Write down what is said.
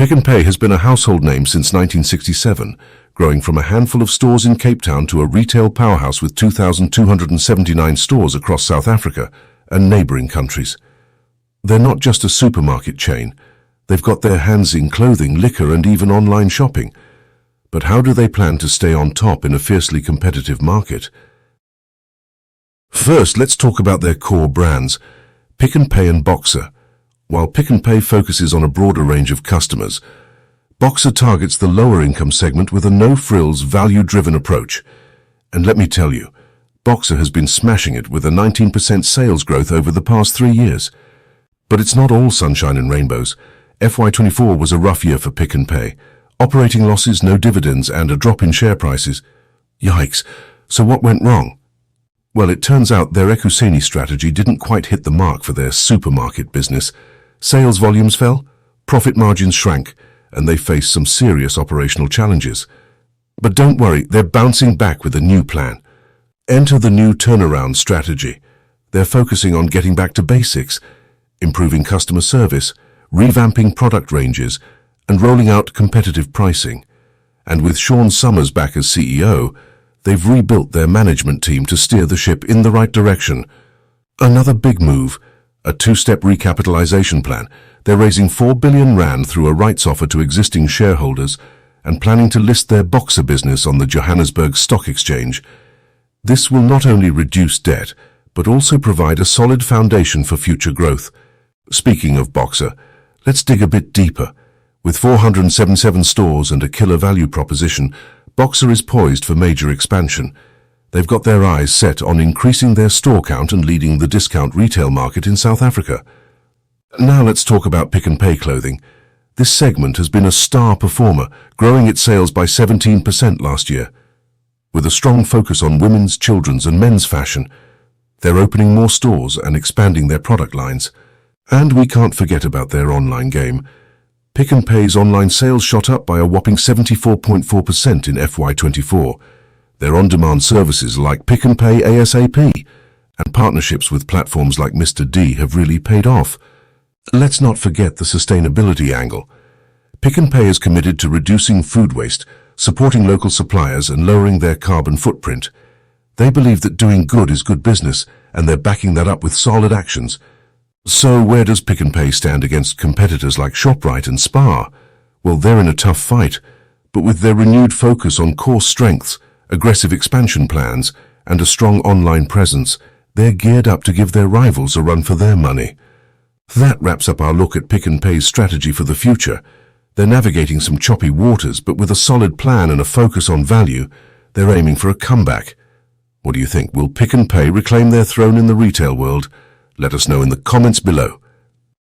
Pick n Pay has been a household name since 1967, growing from a handful of stores in Cape Town to a retail powerhouse with 2,279 stores across South Africa and neighboring countries. They're not just a supermarket chain. They've got their hands in clothing, liquor, and even online shopping. But how do they plan to stay on top in a fiercely competitive market? First, let's talk about their core brands, Pick n Pay and Boxer. While Pick n Pay focuses on a broader range of customers, Boxer targets the lower income segment with a no-frills, value-driven approach. And let me tell you, Boxer has been smashing it with a 19% sales growth over the past 3 years. But it's not all sunshine and rainbows. FY24 was a rough year for Pick n Pay. Operating losses, no dividends, and a drop in share prices. Yikes. So what went wrong? Well, it turns out their Ekuseni strategy didn't quite hit the mark for their supermarket business. Sales volumes fell, profit margins shrank, and they faced some serious operational challenges. But don't worry, they're bouncing back with a new plan. Enter the new turnaround strategy. They're focusing on getting back to basics, improving customer service, revamping product ranges, and rolling out competitive pricing. And with Sean Summers back as CEO, they've rebuilt their management team to steer the ship in the right direction. Another big move, a two-step recapitalization plan. They're raising 4 billion rand through a rights offer to existing shareholders and planning to list their Boxer business on the Johannesburg Stock Exchange. This will not only reduce debt, but also provide a solid foundation for future growth. Speaking of Boxer, let's dig a bit deeper. With 477 stores and a killer value proposition, Boxer is poised for major expansion. They've got their eyes set on increasing their store count and leading the discount retail market in South Africa. Now let's talk about Pick n Pay clothing. This segment has been a star performer, growing its sales by 17% last year. With a strong focus on women's, children's, and men's fashion, they're opening more stores and expanding their product lines. And we can't forget about their online game. Pick n Pay's online sales shot up by a whopping 74.4% in FY24. Their on-demand services like Pick n Pay ASAP and partnerships with platforms like Mr. D have really paid off. Let's not forget the sustainability angle. Pick n Pay is committed to reducing food waste, supporting local suppliers, and lowering their carbon footprint. They believe that doing good is good business, and they're backing that up with solid actions. So where does Pick n Pay stand against competitors like Shoprite and Spar? Well, they're in a tough fight, but with their renewed focus on core strengths, aggressive expansion plans, and a strong online presence, they're geared up to give their rivals a run for their money. That wraps up our look at Pick n Pay's strategy for the future. They're navigating some choppy waters, but with a solid plan and a focus on value, they're aiming for a comeback. What do you think? Will Pick n Pay reclaim their throne in the retail world? Let us know in the comments below.